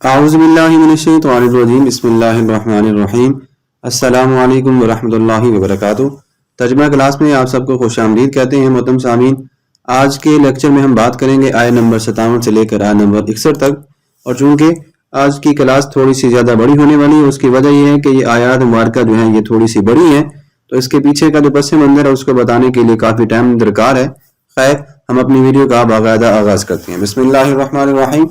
اعوذ باللہ من الشیطان الرجیم بسم اللہ الرحمن الرحیم السلام علیکم ورحمۃ اللہ وبرکاتہ۔ ترجمہ کلاس میں آپ سب کو خوش آمدید کہتے ہیں محترم سامعین۔ آج کے لیکچر میں ہم بات کریں گے آیت نمبر 57 سے لے کر آیت نمبر 61 تک، اور چونکہ آج کی کلاس تھوڑی سی زیادہ بڑی ہونے والی ہے، اس کی وجہ یہ ہے کہ یہ آیات مبارکہ جو ہیں یہ تھوڑی سی بڑی ہیں، تو اس کے پیچھے کا جو پس منظر ہے اس کو بتانے کے لیے کافی ٹائم درکار ہے۔ خیر، ہم اپنی ویڈیو کا باقاعدہ آغاز کرتے ہیں۔ بسم اللہ الرحمن الرحیم۔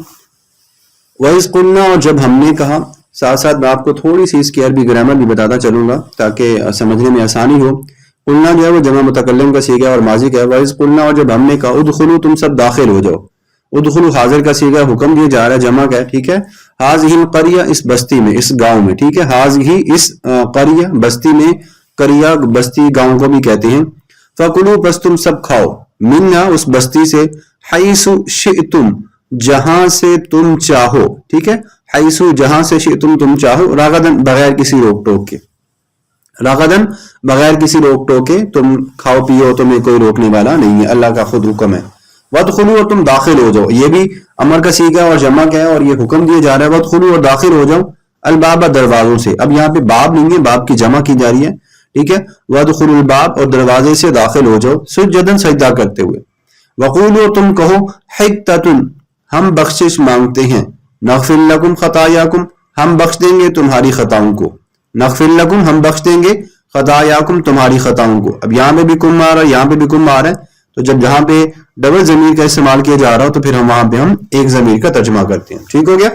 وَإِذْ قُلْنَا، اور جب ہم نے کہا، ساتھ ساتھ میں آپ کو تھوڑی سی اس کی عربی گرامر بھی بتاتا چلوں گا تاکہ سمجھنے میں آسانی ہو۔ قلنا جو ہے وہ جمع متکلم کا صیغہ اور ماضی کا ہے۔ وَإِذْ قُلْنَا، اور جب ہم نے کہا، ادخلوا، تم سب داخل ہو جاؤ۔ ادخلوا حاضر کا صیغہ، حکم دیا جا رہا ہے، جمع کا ہے، ٹھیک ہے۔ هذه القرية، اس بستی میں، اس گاؤں میں، ٹھیک ہے۔ هذه، اس قریہ، بستی میں، قریہ بستی گاؤں کو بھی کہتے ہیں۔ فَكُلُوا، پس تم سب کھاؤ، مِنَّا، اس بستی سے، حَيْثُ شِئْتُم، جہاں سے تم چاہو، ٹھیک ہے۔ حیث، جہاں سے، شئتم، تم چاہو، راغدن، بغیر کسی روک ٹوک کے، راغدن، بغیر کسی روک ٹوک کے تم کھاؤ پیو، تمہیں کوئی روکنے والا نہیں ہے، اللہ کا خود حکم ہے۔ وادخلوا، اور تم داخل ہو جاؤ، یہ بھی امر کا صیغہ اور جمع کا ہے، اور یہ حکم دیا جا رہا ہے، وادخلوا، اور داخل ہو جاؤ، الباب، دروازوں سے۔ اب یہاں پہ باب نہیں ہے، باب کی جمع کی جا رہی ہے، ٹھیک ہے۔ وادخلوا الباب، اور دروازے سے داخل ہو جاؤ، سجدن، سجدہ کرتے ہوئے۔ وقولوا، تم کہو، حطۃ، ہم بخشش مانگتے ہیں، نغفر لکم خطایاکم، ہم بخش دیں گے تمہاری خطاؤں کو، نغفر لکم، ہم بخش دیں گے، خطایاکم، تمہاری خطاؤں کو۔ اب یہاں پہ بھی کم آ رہا ہے، یہاں پہ بھی کم آ رہا ہے، تو جب جہاں پہ ڈبل ضمیر کا استعمال کیا جا رہا ہو تو پھر ہم وہاں پہ ہم ایک ضمیر کا ترجمہ کرتے ہیں، ٹھیک ہو گیا۔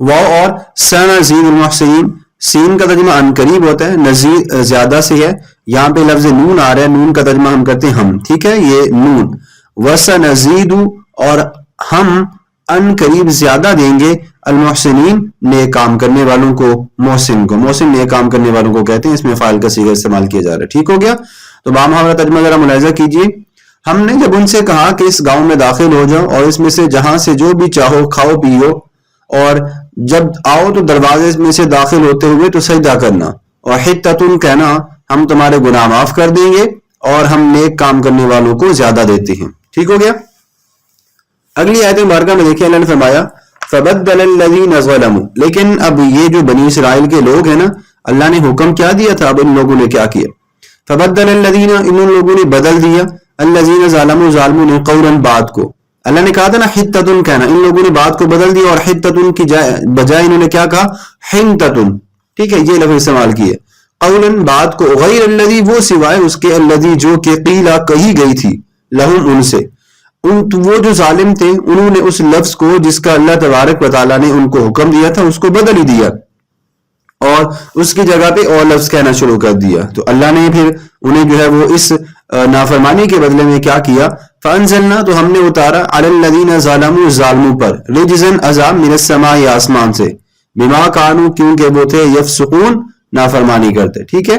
واو اور سنزید المحسنین، سین کا ترجمہ ان قریب ہوتا ہے، نزید زیادہ سے ہے، یہاں پہ لفظ نون آ رہا ہے، نون کا ترجمہ ہم کرتے ہیں ہم، ٹھیک ہے، یہ نون۔ وسنزید، اور ہم ان قریب زیادہ دیں گے، المحسنین، نیک کام کرنے والوں کو، محسن کو، محسن نیک کام کرنے والوں کو کہتے ہیں، اس میں فاعل کا صیغہ استعمال کیا جا رہا ہے، ٹھیک ہو گیا۔ تو بامحاورہ ترجمہ ذرا ملاحظہ کیجئے، ہم نے جب ان سے کہا کہ اس گاؤں میں داخل ہو جاؤ اور اس میں سے جہاں سے جو بھی چاہو کھاؤ پیو، اور جب آؤ تو دروازے میں سے داخل ہوتے ہوئے تو سجدہ کرنا، اور حطۃ، کہنا ہم تمہارے گناہ معاف کر دیں گے اور ہم نیک کام کرنے والوں کو زیادہ دیتے ہیں، ٹھیک ہو گیا۔ اگلی آیت مبارکہ میں دیکھیں، اللہ نے فرمایا فَبَدَّلَ الَّذِينَ ظَلَمُوا، لیکن اب یہ جو بنی اسرائیل کے لوگ ہیں نا، اللہ نے حکم کیا دیا تھا، اب ان لوگوں نے کیا کیا، فَبَدَّلَ الَّذِينَ، ان لوگوں نے بدل دیا، الَّذِينَ ظَلَمُوا، ظالموں نے، قَوْلًا، بات کو، اللہ نے کہا تھا نا حطۃ کہنا، ان لوگوں نے بات کو بدل دیا، اور حطۃ کی بجائے انہوں نے کیا کہا، حنطۃ، ٹھیک ہے، یہ لفظ استعمال کیے، قولاً، بات کو، غیر الذی، وہ سوائے اس کے، الذی، جو کہ قیلا، کہی گئی تھی، لہم، ان سے، وہ جو ظالم تھے انہوں نے اس لفظ کو جس کا اللہ تبارک و تعالیٰ نے ان کو حکم دیا تھا اس کو بدل ہی دیا، اور اس کی جگہ پہ اور لفظ کہنا شروع کر دیا، تو اللہ نے پھر انہیں جو ہے وہ اس نافرمانی کے بدلے میں کیا کیا، فَأَنزَلْنَا، تو ہم نے اتارا، عَلَى الَّذِينَ ظَلَمُوا، ظالموں پر، رِجْزًا، عذاب، مِنَ السَّمَاءِ، آسمان سے، بِمَا كَانُوا، کیونکہ وہ تھے، يَفْسُقُونَ، نافرمانی کرتے، ٹھیک ہے۔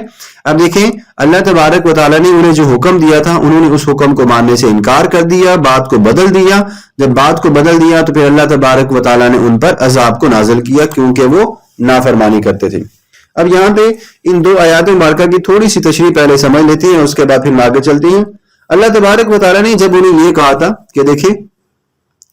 اب دیکھیں اللہ تبارک و تعالیٰ نے انہیں جو حکم دیا تھا انہوں نے اس حکم کو ماننے سے انکار کر دیا، بات کو بدل دیا، جب بات کو بدل دیا تو پھر اللہ تبارک و تعالیٰ نے ان پر عذاب کو نازل کیا کیونکہ وہ نافرمانی کرتے تھے۔ اب یہاں پہ ان دو آیات مبارکہ کی تھوڑی سی تشریح پہلے سمجھ لیتے ہیں، اس کے بعد پھر آگے چلتے ہیں۔ اللہ تبارک و تعالیٰ نے جب انہیں یہ کہا تھا کہ دیکھیں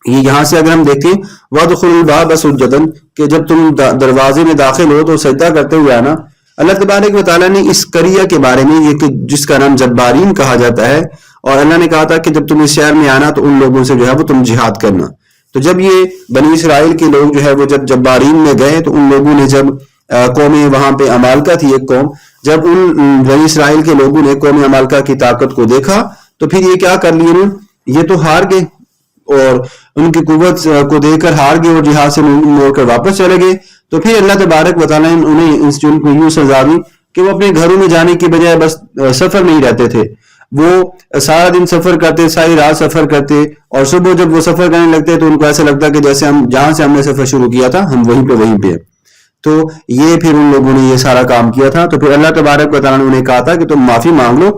یہ یہاں سے اگر ہم دیکھیں وَادْخُلُوا الْبَابَ سُجَّدًا، کہ جب تم دروازے میں داخل ہو تو سجدہ کرتے ہوئے آنا، اللہ تبارک و تعالیٰ نے اس قریہ کے بارے میں، یہ کہ جس کا نام جبارین کہا جاتا ہے، اور اللہ نے کہا تھا کہ جب تم اس شہر میں آنا تو ان لوگوں سے جو ہے وہ تم جہاد کرنا، تو جب یہ بنی اسرائیل کے لوگ جو ہے وہ جب جبارین میں گئے تو ان لوگوں نے جب قوم وہاں پہ عمالقہ تھی ایک قوم، جب ان بنی اسرائیل کے لوگوں نے قوم عمالقہ کی طاقت کو دیکھا تو پھر یہ کیا کر لیے، یہ تو ہار گئے، اور ان کی قوت کو دیکھ کر ہار گئے اور جہاد سے موڑ کر واپس چلے گئے، تو پھر اللہ تبارک و تعالیٰ نے انہیں کو یوں سزا دی کہ وہ اپنے گھروں میں جانے کی بجائے بس سفر نہیں رہتے تھے، وہ سارا دن سفر کرتے، ساری رات سفر کرتے، اور صبح جب وہ سفر کرنے لگتے تو ان کو ایسا لگتا کہ جیسے ہم جہاں سے ہم نے سفر شروع کیا تھا ہم وہیں پہ، تو یہ پھر ان لوگوں نے یہ سارا کام کیا تھا، تو پھر اللہ تبارک و تعالیٰ نے انہیں کہا تھا کہ تم معافی مانگ لو،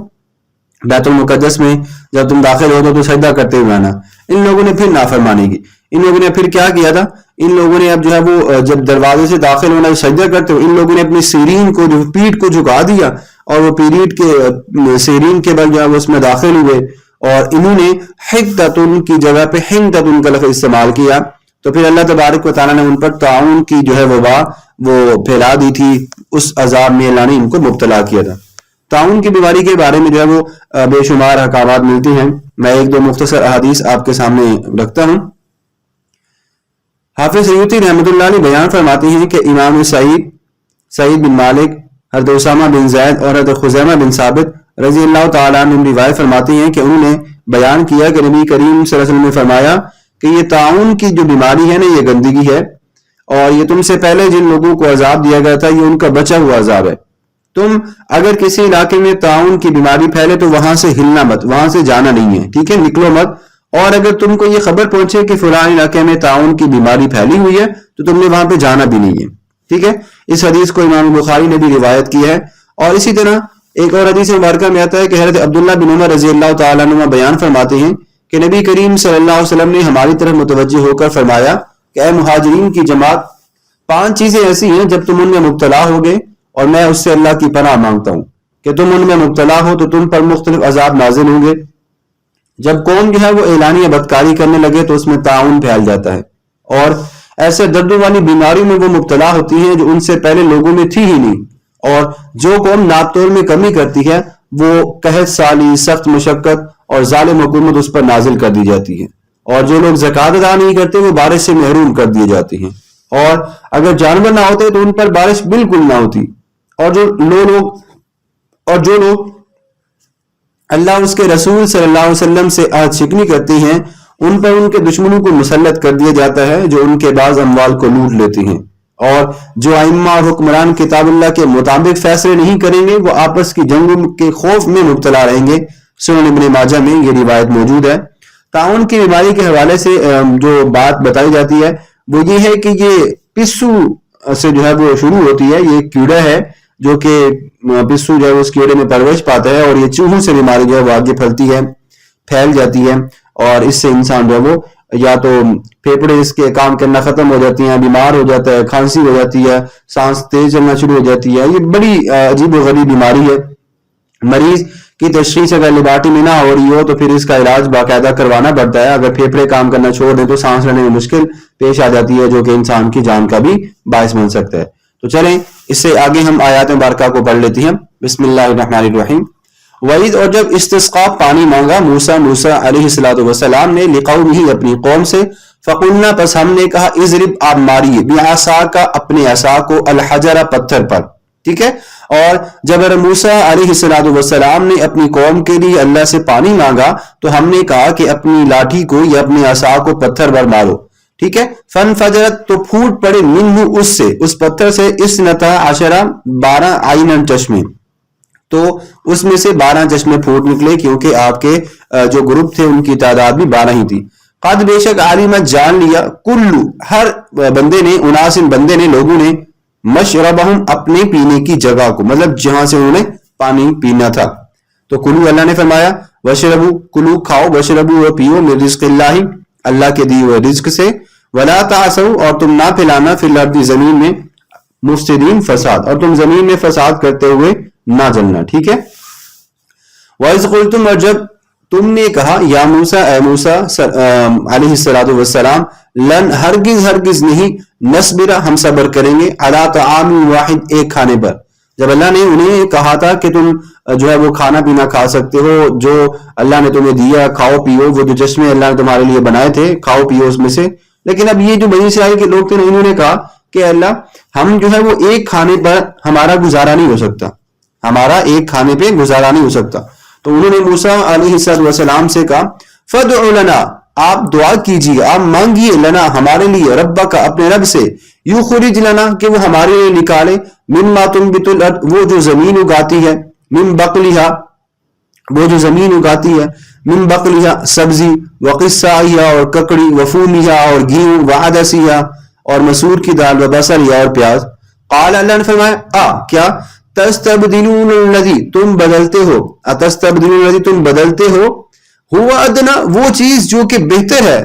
بیت المقدس میں جب تم داخل ہو تو سجدہ کرتے ہوئے آنا۔ ان لوگوں نے پھر نافرمانی کی، ان لوگوں نے پھر کیا کیا تھا، ان لوگوں نے اب جو ہے وہ جب دروازے سے داخل ہونا سجدہ کرتے ہوئے ان لوگوں نے اپنی سیرین کو، جو پیٹھ کو جھکا دیا، اور وہ پیریڈ کے سیرین کے بل جو ہے وہ اس میں داخل ہوئے، اور انہوں نے حطۃ کی جگہ پہ حنطۃ کا لفظ استعمال کیا، تو پھر اللہ تبارک و تعالیٰ نے ان پر طاعون کی جو ہے وبا وہ پھیلا دی تھی، اس عذاب میں اللہ نے ان کو مبتلا کیا تھا۔ طاعون کی بیماری کے بارے میں جو ہے وہ بے شمار احکامات ملتی ہیں، میں ایک دو مختصر احادیث آپ کے سامنے رکھتا ہوں۔ حافظ سیوطی رحمۃ اللہ علیہ بیان فرماتے ہیں کہ امام سعید بن مالک، حضرت اسامہ بن زید اور حضرت خزیمہ بن ثابت رضی اللہ تعالیٰ عنہ روایت فرماتے ہیں کہ انہوں نے بیان کیا کہ نبی کریم صلی اللہ علیہ وسلم نے فرمایا کہ یہ طاعون کی جو بیماری ہے نا، یہ گندگی ہے، اور یہ تم سے پہلے جن لوگوں کو عذاب دیا گیا تھا یہ ان کا بچا ہوا عذاب ہے۔ تم اگر کسی علاقے میں طاعون کی بیماری پھیلے تو وہاں سے ہلنا مت، وہاں سے جانا نہیں ہے، ٹھیک ہے، نکلو مت۔ اور اگر تم کو یہ خبر پہنچے کہ فلاں علاقے میں طاعون کی بیماری پھیلی ہوئی ہے تو تم نے وہاں پہ جانا بھی نہیں ہے، ٹھیک ہے۔ اس حدیث کو امام بخاری نے بھی روایت کی ہے۔ اور اسی طرح ایک اور حدیث مبارکہ میں آتا ہے کہ حضرت عبداللہ بن عمر رضی اللہ تعالیٰ عنہ بیان فرماتے ہیں کہ نبی کریم صلی اللہ علیہ وسلم نے ہماری طرف متوجہ ہو کر فرمایا کہ اے مہاجرین کی جماعت، 5 چیزیں ایسی ہیں جب تم ان میں مبتلا ہوگے اور میں اس سے اللہ کی پناہ مانگتا ہوں کہ تم ان میں مبتلا ہو تو تم پر مختلف عذاب نازل ہوں گے۔ جب قوم جو ہے وہ اعلانیہ بدکاری کرنے لگے تو اس میں طاعون پھیل جاتا ہے، اور ایسے دردوں والی بیماریوں میں وہ مبتلا ہوتی ہیں جو ان سے پہلے لوگوں میں تھی ہی نہیں۔ اور جو قوم ناپ تول میں کمی کرتی ہے وہ قحط سالی، سخت مشقت اور ظالم حکومت اس پر نازل کر دی جاتی ہے، اور جو لوگ زکوٰۃ ادا نہیں کرتے وہ بارش سے محروم کر دیے جاتے ہیں، اور اگر جانور نہ ہوتے تو ان پر بارش بالکل نہ ہوتی، اور جو لوگ اللہ اور اس کے رسول صلی اللہ علیہ وسلم سے عہد شکنی کرتے ہیں ان پر ان کے دشمنوں کو مسلط کر دیا جاتا ہے جو ان کے بعض اموال کو لوٹ لیتے ہیں، اور جو ائمہ اور حکمران کتاب اللہ کے مطابق فیصلے نہیں کریں گے وہ آپس کی جنگوں کے خوف میں مبتلا رہیں گے۔ سنن ابن ماجہ میں یہ روایت موجود ہے۔ طاعون کی بیماری کے حوالے سے جو بات بتائی جاتی ہے وہ یہ ہے کہ یہ پسو سے جو ہے وہ شروع ہوتی ہے۔ یہ ایک کیڑا ہے جو کہ پسو جو ہے اس کیڑے میں پرورش پاتا ہے، اور یہ چوہوں سے بیماری جو ہے وہ آگے پھیلتی ہے، پھیل جاتی ہے، اور اس سے انسان جو ہے وہ یا تو پھیپھڑے اس کے کام کرنا ختم ہو جاتی ہیں، بیمار ہو جاتا ہے، کھانسی ہو جاتی ہے، سانس تیز چلنا شروع ہو جاتی ہے۔ یہ بڑی عجیب و غریب بیماری ہے۔ مریض کی تشخیص اگر لیبارٹری میں نہ ہو رہی ہو تو پھر اس کا علاج باقاعدہ کروانا پڑتا ہے۔ اگر پھیپھڑے کام کرنا چھوڑ دیں تو سانس لینے میں مشکل پیش آ جاتی ہے، جو کہ انسان کی جان کا بھی باعث بن سکتا ہے۔ تو چلیں اس سے آگے ہم آیات مبارکہ کو پڑھ لیتے ہیں۔ بسم اللہ الرحمن الرحیم۔ وعید، اور جب استسقاء پانی مانگا موسیٰ علیہ السلام نے لقومہ اپنی قوم سے، فقلنا، پس ہم نے کہا، اضرب، آپ ماریے، بعصاک، اپنے عصا کو، الحجر، پتھر پر، ٹھیک ہے۔ اور جب موسیٰ علیہ السلام نے اپنی قوم کے لیے اللہ سے پانی مانگا تو ہم نے کہا کہ اپنی لاٹھی کو یا اپنے عصا کو پتھر پر مارو، ٹھیک ہے۔ فانفجرت، تو پھوٹ پڑے، منہ، اس سے، اس پتھر سے، 12 عیناً، چشمے، تو اس میں سے 12 چشمے پھوٹ نکلے، کیونکہ آپ کے جو گروپ تھے ان کی تعداد بھی 12 ہی تھی۔ قد، بے شک، عالمت، جان لیا، کلو، ہر بندے نے، اناسن، بندے نے، لوگوں نے، مشربہم، اپنے پینے کی جگہ کو، مطلب جہاں سے انہوں نے پانی پینا تھا۔ تو کلو، اللہ نے فرمایا، وشربو، کلو، کھاؤ، وشربو، اور پیو، من رزق اللہ، اللہ کے دیے ہوئے رزق سے، ولا تعثوا، اور تم نہ پھیلانا، فی الارض، زمین میں، مفسدین، فساد، اور تم زمین میں فساد کرتے ہوئے نہ جلنا، ٹھیک ہے۔ وَإِذْ قُلْتُمْ، اور جب تم نے کہا، یا موسیٰ، اے موسیٰ علیہ السلام، لن، ہرگز نہیں، نصبر، ہم صبر کریں گے، علی طعام واحد، ایک کھانے پر۔ جب اللہ نے انہیں کہا تھا کہ تم جو ہے وہ کھانا پینا کھا سکتے ہو، جو اللہ نے تمہیں دیا، کھاؤ پیو، وہ جو چشمے اللہ نے تمہارے لیے بنائے تھے، کھاؤ پیو اس میں سے، لیکن اب یہ جو بنی اسرائیل کے لوگ تھے انہوں نے کہا کہ اللہ، ہم جو ہے وہ ایک کھانے پر ہمارا گزارا نہیں ہو سکتا، ہمارا ایک کھانے پہ گزارا نہیں ہو سکتا۔ تو انہوں نے موسیٰ علیہ السلام سے کہا، فدع لنا، آپ دعا کیجیے، آپ مانگیے، لنا، ہمارے لیے، ربک، اپنے رب سے، یخرج لنا، کہ وہ ہمارے لیے نکالے، مما تنبت الارض، وہ جو زمین اگاتی ہے، من بقلھا، وہ جو زمین اگاتی ہے، من بقلھا، سبزی، وقثائھا، اور ککڑی، وفومھا، اور گیہوں، وعدسھا، اور مسور کی دال، وبصلھا، اور پیاز۔ قال، اللہ نے فرمایا، کیا، تستبدلون الذی، تم بدلتے ہو، اتستبدلون الذی، تم بدلتے ہو، ہوا ادنا، وہ چیز جو کہ بہتر ہے،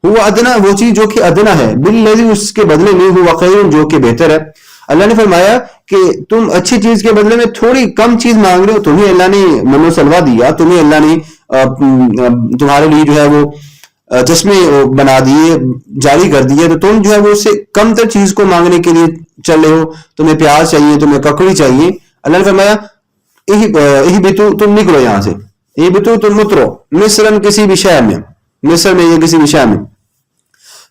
ہوا ادنا، وہ چیز جو کہ ادنا ہے، بالذی، اس کے بدلے میں، ہوا خیر، جو کہ بہتر ہے۔ اللہ نے فرمایا کہ تم اچھی چیز کے بدلے میں تھوڑی کم چیز مانگ رہے ہو، تمہیں اللہ نے من و سلوہ دیا، تمہیں اللہ نے تمہارے لیے جو ہے وہ چشمے بنا دیے، جاری کر دیے، تو تم جو ہے وہ اس سے کم تر چیز کو مانگنے کے لیے چلے ہو. تمہیں پیاز چاہیے، تمہیں ککڑی چاہیے. اللہ نے فرمایا تم نکلو یہاں سے، تم اترو مصر، کسی بھی شہر میں، مصر میں یا کسی بھی شہر میں.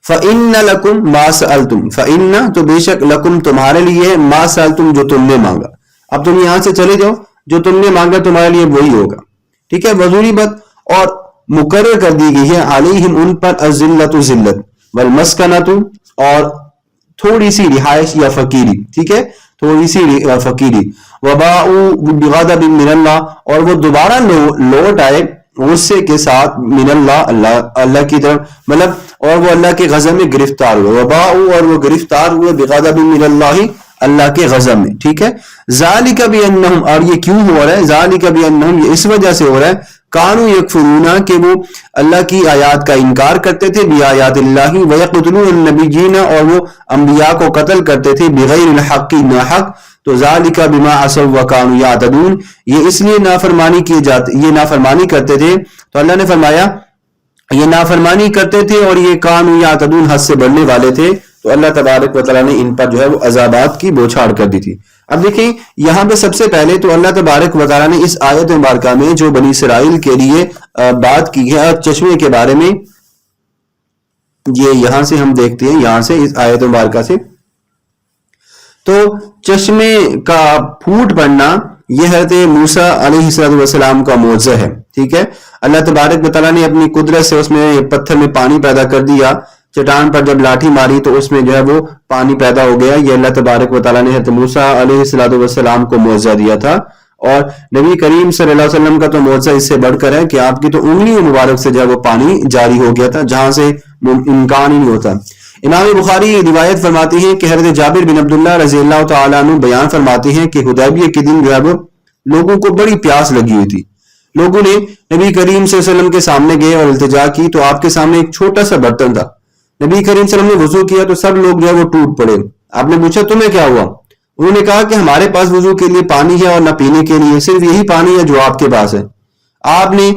فَإِنَّ لَكُمْ مَا سَأَلْتُمْ، فَإِنَّ تو بے شک، لَكُمْ تمہارے لیے، مَا سَأَلْتُمْ جو تم نے مانگا. اب تم یہاں سے چلے جاؤ، جو تم نے مانگا تمہارے لیے وہی ہوگا. ٹھیک ہے، وضوری بات اور مقرر کر دی گئی ہے علیہم ان پر الذلۃ ذلت، والمسکنۃ اور تھوڑی سی رہائش یا فقیری. ٹھیک ہے، تھوڑی سی فقیری. وباءوا بغضب من اللہ، اور وہ دوبارہ لوٹ آئے غصے کے ساتھ، من اللہ کی طرف، مطلب اور وہ اللہ کے غضب میں گرفتار ہوئے. وباءوا اور وہ گرفتار ہوئے، بغضب من اللہ کے غضب میں. ٹھیک ہے، ذالک بانہم، اور یہ کیوں ہو رہا ہے؟ ذالک بانہم، یہ اس وجہ سے ہو رہا ہے، کانوا یکفرون، کہ وہ اللہ کی آیات کا انکار کرتے تھے، بآیات اللہ، ویقتلون النبیین، اور وہ انبیاء کو قتل کرتے تھے، بغیر الحق، ناحق. تو ذالک بما عصوا وکانوا یعتدون، یہ اس لیے یہ نافرمانی کرتے تھے. تو اللہ نے فرمایا یہ نافرمانی کرتے تھے اور یہ کانوا یعتدون، حد سے بڑھنے والے تھے. تو اللہ تبارک و تعالیٰ نے ان پر جو ہے وہ عذابات کی بوچھاڑ کر دی تھی. اب دیکھیں یہاں پہ سب سے پہلے تو اللہ تبارک و تعالیٰ نے اس آیت مبارکہ میں جو بنی اسرائیل کے لیے بات کی ہے چشمے کے بارے میں، یہ یہاں سے ہم دیکھتے ہیں، یہاں سے اس آیت مبارکہ سے، تو چشمے کا پھوٹ پڑنا یہ حضرت موسیٰ علیہ السلام کا معجزہ ہے. ٹھیک ہے، اللہ تبارک و تعالیٰ نے اپنی قدرت سے اس میں پتھر میں پانی پیدا کر دیا. چٹان پر جب لاٹھی ماری تو اس میں جو ہے وہ پانی پیدا ہو گیا. یہ اللہ تبارک و تعالیٰ نے حضرت موسیٰ علیہ السلام کو معجزہ دیا تھا. اور نبی کریم صلی اللہ علیہ وسلم کا تو معجزہ اس سے بڑھ کر ہے کہ آپ کی تو انگلی مبارک سے جو ہے وہ پانی جاری ہو گیا تھا، جہاں سے امکان ہی نہیں ہوتا. امام بخاری روایت فرماتے ہیں کہ حضرت جابر بن عبداللہ رضی اللہ تعالیٰ عنہ بیان فرماتے ہیں کہ حدیبیہ کے دن جو ہے وہ لوگوں کو بڑی پیاس لگی ہوئی تھی. لوگوں نے نبی کریم صلی اللہ علیہ وسلم کے سامنے گئے اور التجا کی، تو آپ کے سامنے ایک چھوٹا سا برتن تھا. نبی کریم صلی اللہ علیہ وسلم نے وضو کیا تو سب لوگ جو ہے وہ ٹوٹ پڑے. آپ نے پوچھا تمہیں کیا ہوا؟ انہوں نے کہا کہ ہمارے پاس وضو کے لیے پانی ہے اور نہ پینے کے لیے، صرف یہی پانی ہے جو آپ کے پاس ہے. آپ نے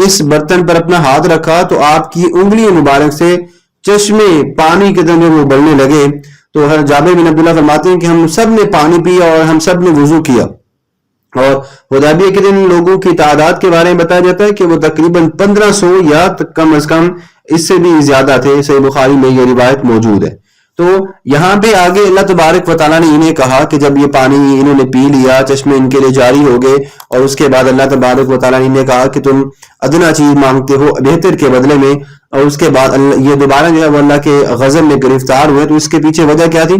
اس برتن پر اپنا ہاتھ رکھا تو آپ کی انگلی مبارک سے چشمے پانی کے طرح وہ بڑھنے لگے. تو حضرت جابر بن عبداللہ فرماتے ہیں کہ ہم سب نے پانی پیا اور ہم سب نے وضو کیا. اور حدیبیہ کے دن لوگوں کی تعداد کے بارے میں بتایا جاتا ہے کہ وہ تقریباً 1500 یا کم از کم اس سے بھی زیادہ تھے. صحیح بخاری میں یہ روایت موجود ہے. تو یہاں پہ آگے اللہ تبارک و تعالیٰ نے انہیں کہا کہ جب یہ پانی انہوں نے پی لیا، چشمے ان کے لیے جاری ہو گئے، اور اس کے بعد اللہ تبارک و تعالیٰ نے انہیں کہا کہ تم ادنا چیز مانگتے ہو بہتر کے بدلے میں، اور اس کے بعد یہ دوبارہ جو ہے وہ اللہ کے غضب میں گرفتار ہوئے. تو اس کے پیچھے وجہ کیا تھی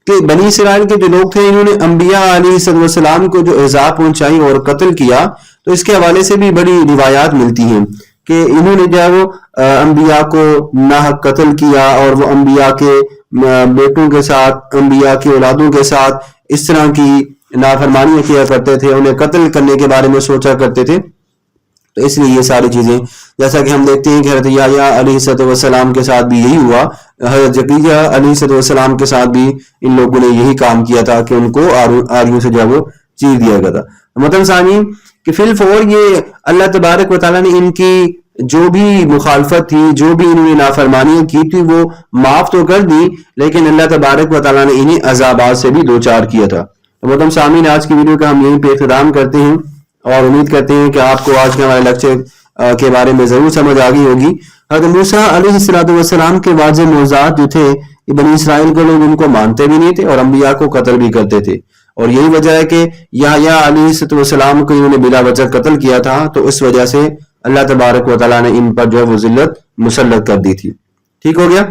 کہ بنی اسرائیل کے جو لوگ تھے انہوں نے انبیاء علیہ السلام کو جو ایذا پہنچائی اور قتل کیا. تو اس کے حوالے سے بھی بڑی روایات ملتی ہیں کہ انہوں نے جو ہے وہ انبیاء کو ناحق قتل کیا، اور وہ انبیاء کے بیٹوں کے ساتھ، انبیاء کی اولادوں کے ساتھ اس طرح کی نافرمانیاں کیا کرتے تھے، انہیں قتل کرنے کے بارے میں سوچا کرتے تھے. تو اس لیے یہ ساری چیزیں، جیسا کہ ہم دیکھتے ہیں کہ حضرت یحییٰ علیہ السلام کے ساتھ بھی یہی ہوا، حضرت زکریا علیہ السلام کے ساتھ بھی ان لوگوں نے یہی کام کیا تھا کہ ان کو آریوں سے جو ہے وہ چیر دیا گیا تھا. مطلب سامعین کہ فی الفور یہ اللہ تبارک و تعالیٰ نے ان کی جو بھی مخالفت تھی، جو بھی انہوں نے نافرمانیاں کی تھی، وہ معاف تو کر دی، لیکن اللہ تبارک و تعالیٰ نے انہیں عذابات سے بھی دوچار کیا تھا. تو مطلب سامعین آج کی ویڈیو کا ہم یہیں پہ اختتام کرتے ہیں، اور امید کرتے ہیں کہ آپ کو آج کے ہمارے لیکچر کے بارے میں ضرور سمجھ آ گئی ہوگی. حضرت موسیٰ علیہ السلام کے واضح معجزات جو تھے یہ بنی اسرائیل کے لوگ ان کو مانتے بھی نہیں تھے اور انبیاء کو قتل بھی کرتے تھے، اور یہی وجہ ہے کہ یحییٰ علیہ السلام کو انہوں نے بلا وجہ قتل کیا تھا. تو اس وجہ سے اللہ تبارک و تعالیٰ نے ان پر جو ہے وہ ذلت مسلط کر دی تھی. ٹھیک ہو گیا؟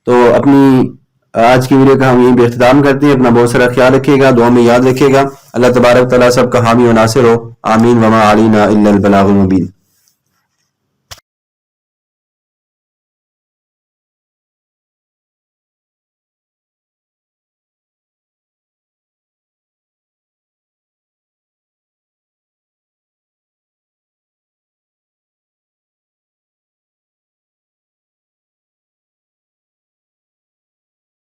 تو اپنی آج کی ویڈیو کا ہم یہیں پہ اختتام کرتے ہیں. اپنا بہت سارا خیال رکھیے گا، دعا میں یاد رکھیے گا. اللہ تبارک تعالیٰ سب کا حامی و ناصر ہو. آمین. وما علینا الا البلاغ المبین.